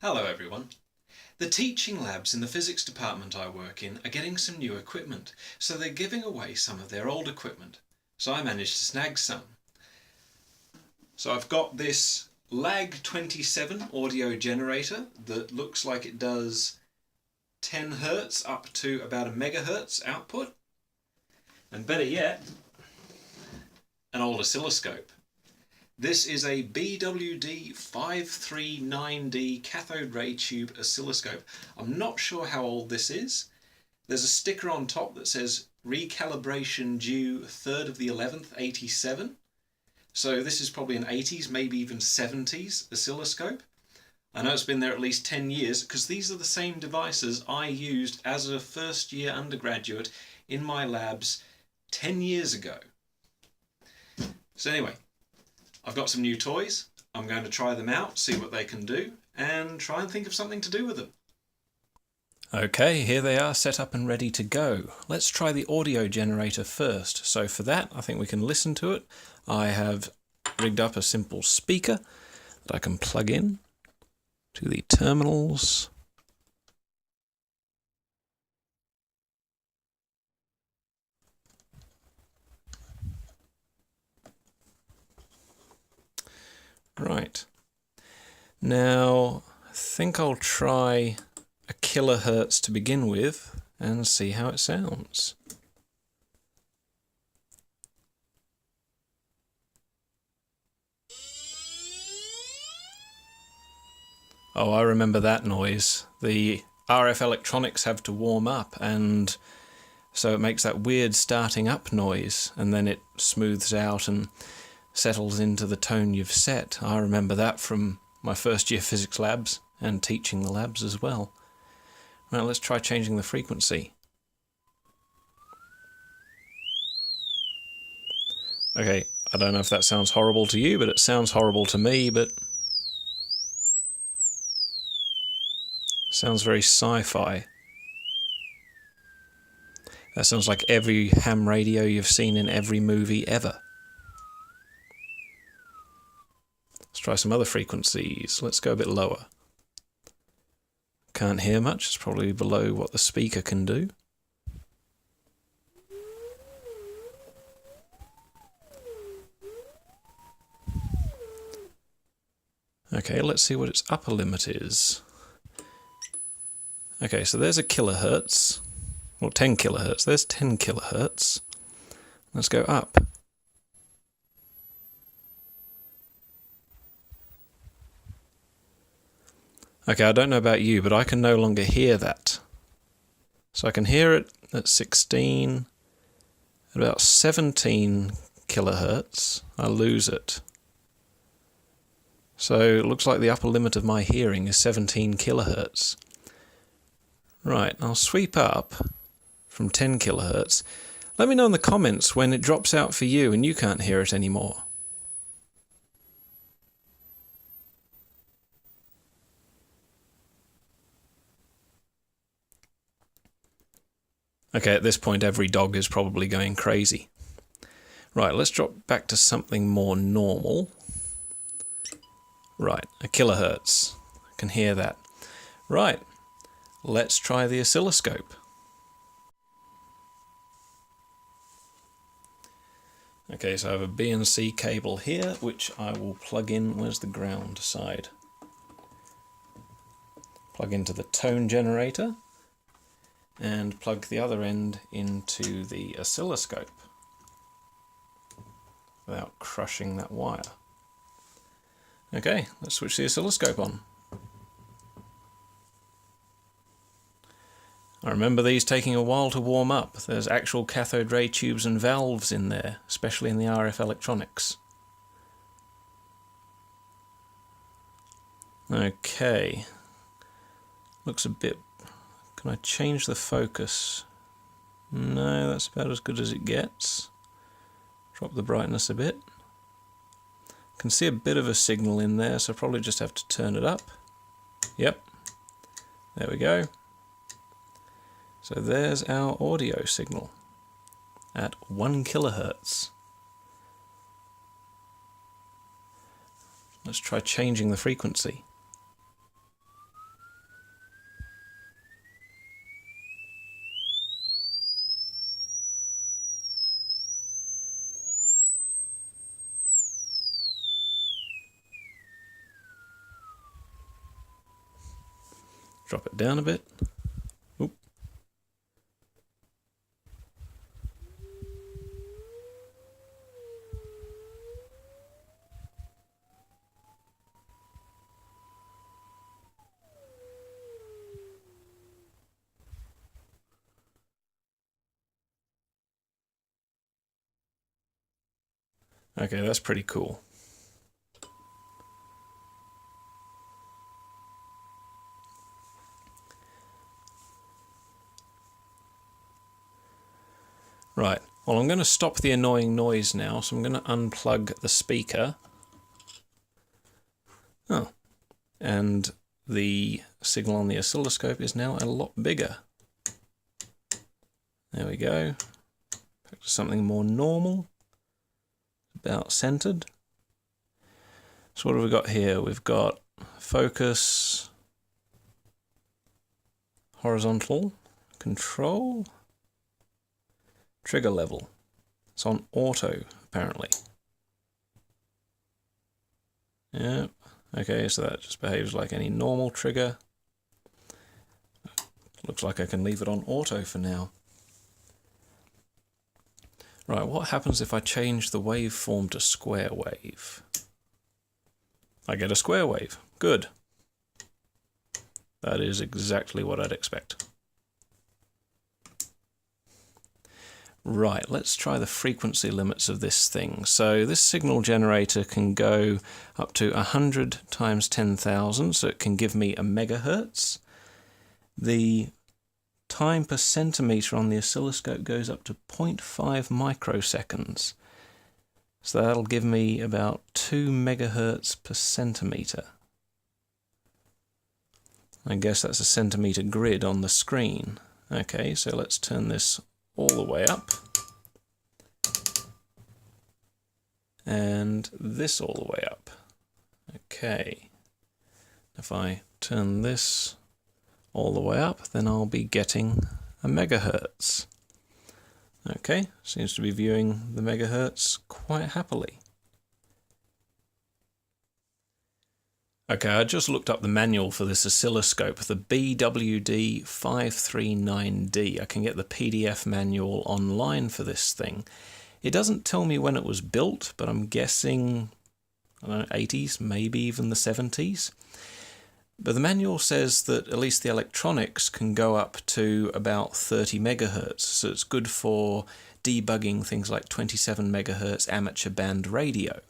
Hello everyone. The teaching labs in the physics department I work in are getting some new equipment, so they're giving away some of their old equipment. So I managed to snag some. So I've got this lag27 audio generator that looks like it does 10 Hz up to about a megahertz output. And better yet, an old oscilloscope. This is a BWD539D cathode ray tube oscilloscope. I'm not sure how old this is. There's a sticker on top that says recalibration due 3rd of the 11th, 87. So this is probably an 80s, maybe even 70s oscilloscope. I know it's been there at least 10 years because these are the same devices I used as a first year undergraduate in my labs 10 years ago. So anyway, I've got some new toys. I'm going to try them out, see what they can do, and try and think of something to do with them. Okay, here they are set up and ready to go. Let's try the audio generator first. So for that, I think we can listen to it. I have rigged up a simple speaker that I can plug in to the terminals. Right, now I think I'll try a kilohertz to begin with and see how it sounds. Oh, I remember that noise. The RF electronics have to warm up, and so it makes that weird starting up noise, and then it smooths out and settles into the tone you've set. I remember that from my first year physics labs and teaching the labs as well. Now let's try changing the frequency. Okay, I don't know if that sounds horrible to you, but it sounds horrible to me, but sounds very sci-fi. That sounds like every ham radio you've seen in every movie ever. Let's try some other frequencies. Let's go a bit lower. Can't hear much. It's probably below what the speaker can do. Okay, let's see what its upper limit is. Okay, so there's a kilohertz. Well, 10 kilohertz. There's 10 kilohertz. Let's go up. Okay, I don't know about you, but I can no longer hear that. So I can hear it at 16, at about 17 kilohertz, I lose it. So it looks like the upper limit of my hearing is 17 kilohertz. Right, I'll sweep up from 10 kilohertz. Let me know in the comments when it drops out for you and you can't hear it anymore. Okay, at this point every dog is probably going crazy. Right, let's drop back to something more normal. Right, a kilohertz. I can hear that. Right, let's try the oscilloscope. Okay, so I have a BNC cable here, which I will plug in. Where's the ground side? Plug into the tone generator and plug the other end into the oscilloscope without crushing that wire. Okay, let's switch the oscilloscope on. I remember these taking a while to warm up. There's actual cathode ray tubes and valves in there, especially in the RF electronics. Okay, looks a bit... Can I change the focus? No, that's about as good as it gets. Drop the brightness a bit. Can see a bit of a signal in there, so I probably just have to turn it up. Yep, there we go. So there's our audio signal at 1 kilohertz. Let's try changing the frequency. drop it down a bit. Oop. Okay, that's pretty cool. Right, well, I'm going to stop the annoying noise now, so I'm going to unplug the speaker. Oh, and the signal on the oscilloscope is now a lot bigger. There we go. Back to something more normal, about centered. So what have we got here? We've got focus, horizontal, control, trigger level. It's on auto, apparently. Yeah, okay, so that just behaves like any normal trigger. Looks like I can leave it on auto for now. Right, what happens if I change the waveform to square wave? I get a square wave. Good. That is exactly what I'd expect. Right, let's try the frequency limits of this thing. So this signal generator can go up to 100 times 10,000, so it can give me a megahertz. The time per centimeter on the oscilloscope goes up to 0.5 microseconds. So that'll give me about 2 megahertz per centimeter. I guess that's a centimeter grid on the screen. Okay, so let's turn this all the way up. And this all the way up. Okay. If I turn this all the way up, then I'll be getting a megahertz. Okay, seems to be viewing the megahertz quite happily. Okay, I just looked up the manual for this oscilloscope, the BWD539D. I can get the PDF manual online for this thing. It doesn't tell me when it was built, but I'm guessing, I don't know, 80s, maybe even the 70s. But the manual says that at least the electronics can go up to about 30 megahertz, so it's good for debugging things like 27 megahertz amateur band radio.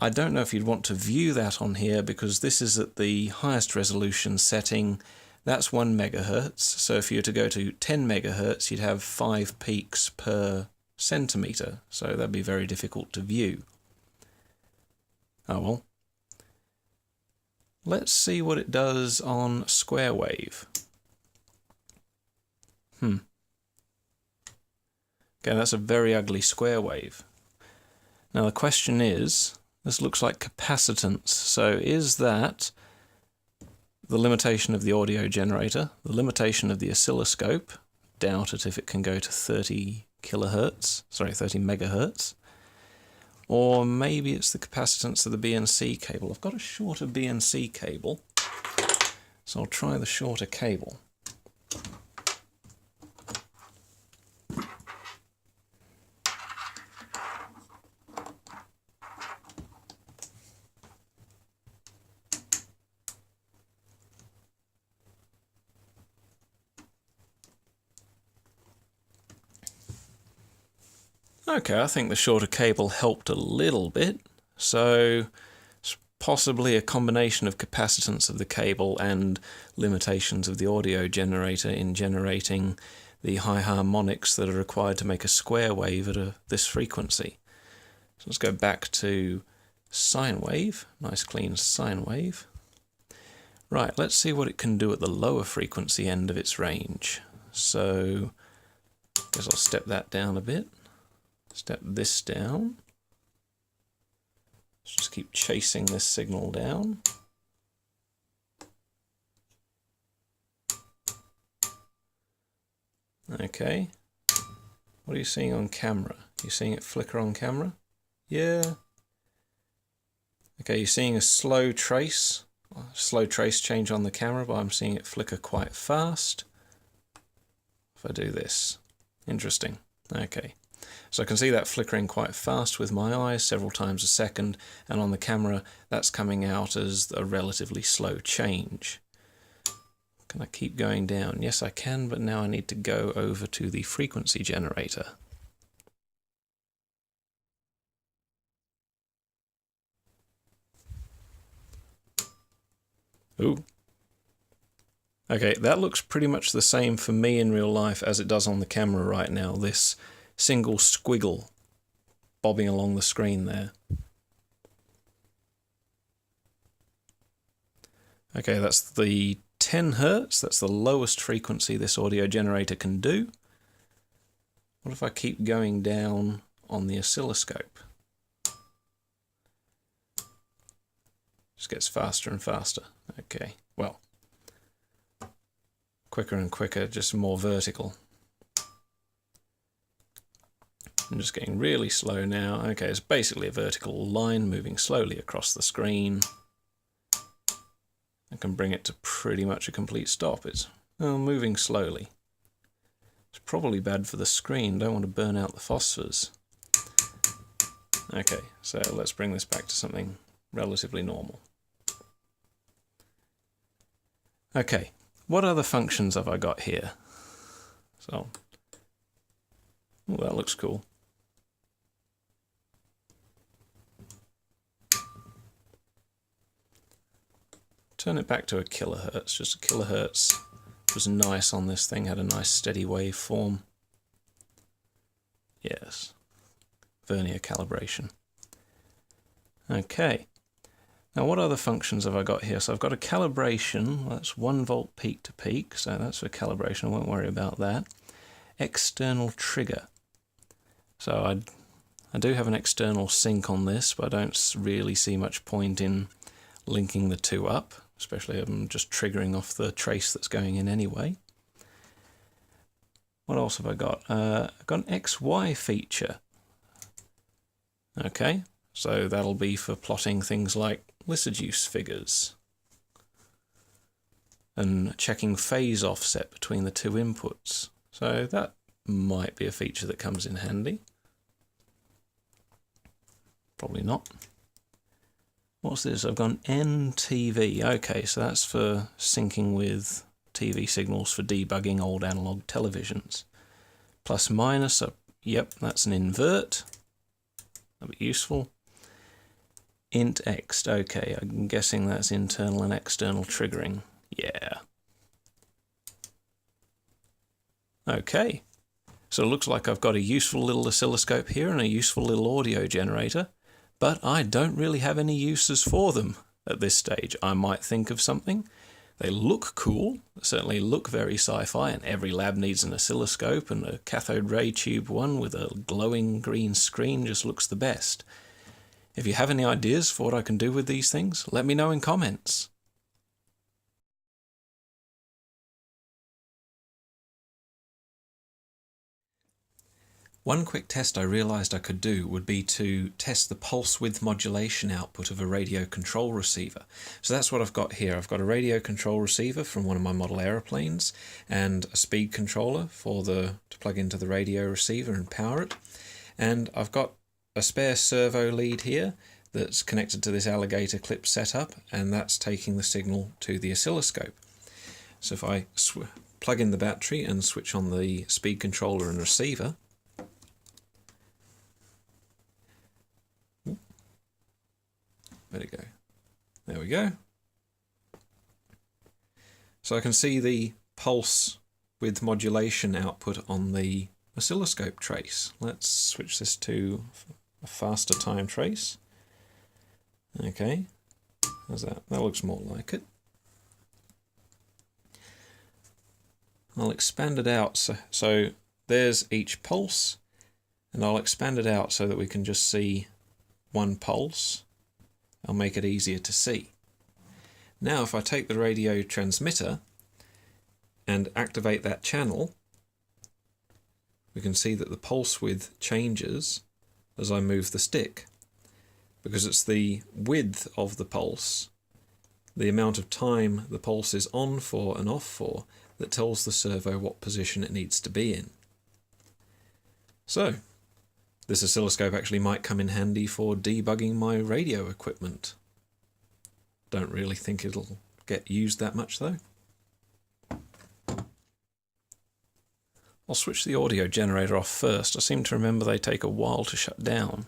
I don't know if you'd want to view that on here because this is at the highest resolution setting. That's 1 megahertz, so if you were to go to 10 megahertz, you'd have 5 peaks per centimeter, so that'd be very difficult to view. Oh well. Let's see what it does on square wave. Okay, that's a very ugly square wave. Now the question is, this looks like capacitance, so is that the limitation of the audio generator, the limitation of the oscilloscope, doubt it if it can go to 30 megahertz, or maybe it's the capacitance of the BNC cable. I've got a shorter BNC cable, so I'll try the shorter cable. Okay, I think the shorter cable helped a little bit, so it's possibly a combination of capacitance of the cable and limitations of the audio generator in generating the high harmonics that are required to make a square wave at this frequency. So let's go back to sine wave, nice clean sine wave. Right, let's see what it can do at the lower frequency end of its range. So I guess I'll step that down a bit. Step this down. Let's just keep chasing this signal down. Okay. What are you seeing on camera? You seeing it flicker on camera? Yeah. Okay, you're seeing a slow trace slow trace change on the camera, but I'm seeing it flicker quite fast. If I do this, interesting. Okay, so I can see that flickering quite fast with my eyes, several times a second, and on the camera that's coming out as a relatively slow change. Can I keep going down? Yes, I can, but now I need to go over to the frequency generator. Ooh. Okay, that looks pretty much the same for me in real life as it does on the camera right now. This single squiggle bobbing along the screen there. Okay, that's the 10 Hertz. That's the lowest frequency this audio generator can do. What if I keep going down on the oscilloscope? Just gets faster and faster. Okay, well, quicker and quicker, just more vertical. I'm just getting really slow now. Okay, it's basically a vertical line moving slowly across the screen. I can bring it to pretty much a complete stop. It's moving slowly. It's probably bad for the screen. Don't want to burn out the phosphors. Okay, so let's bring this back to something relatively normal. Okay, what other functions have I got here? So, oh, that looks cool. Turn it back to a kilohertz. Just a kilohertz was nice on this thing, had a nice steady waveform. Yes, vernier calibration. Okay. Now what other functions have I got here? So I've got a calibration, that's 1 volt peak to peak, so that's for calibration, I won't worry about that. External trigger. So I do have an external sync on this, but I don't really see much point in linking the two up, especially if I'm just triggering off the trace that's going in anyway. What else have I got? I've got an XY feature. Okay, so that'll be for plotting things like lysogypse figures and checking phase offset between the two inputs. So that might be a feature that comes in handy. Probably not. What's this? I've got an NTV. Okay, so that's for syncing with TV signals for debugging old analog televisions. Plus minus, yep, that's an invert. That'll be useful. Int X, okay, I'm guessing that's internal and external triggering. Yeah. Okay, so it looks like I've got a useful little oscilloscope here and a useful little audio generator, but I don't really have any uses for them at this stage. I might think of something. They look cool, certainly look very sci-fi, and every lab needs an oscilloscope, and a cathode ray tube one with a glowing green screen just looks the best. If you have any ideas for what I can do with these things, let me know in comments. One quick test I realised I could do would be to test the pulse width modulation output of a radio control receiver. So that's what I've got here. I've got a radio control receiver from one of my model aeroplanes and a speed controller to plug into the radio receiver and power it. And I've got a spare servo lead here that's connected to this alligator clip setup, and that's taking the signal to the oscilloscope. So if I plug in the battery and switch on the speed controller and receiver, where'd it go? There we go. So I can see the pulse width modulation output on the oscilloscope trace. Let's switch this to a faster time trace. Okay, how's that? That looks more like it. I'll expand it out so there's each pulse, and I'll expand it out so that we can just see one pulse. I'll make it easier to see. Now if I take the radio transmitter and activate that channel, we can see that the pulse width changes as I move the stick, because it's the width of the pulse the amount of time the pulse is on for and off for that tells the servo what position it needs to be in. So, this oscilloscope actually might come in handy for debugging my radio equipment. Don't really think it'll get used that much though. I'll switch the audio generator off first. I seem to remember they take a while to shut down.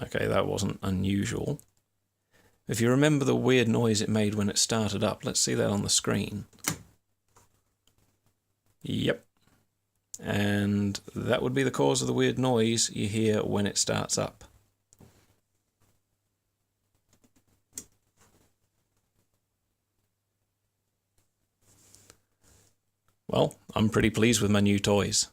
Okay, that wasn't unusual. If you remember the weird noise it made when it started up, let's see that on the screen. Yep. And that would be the cause of the weird noise you hear when it starts up. Well, I'm pretty pleased with my new toys.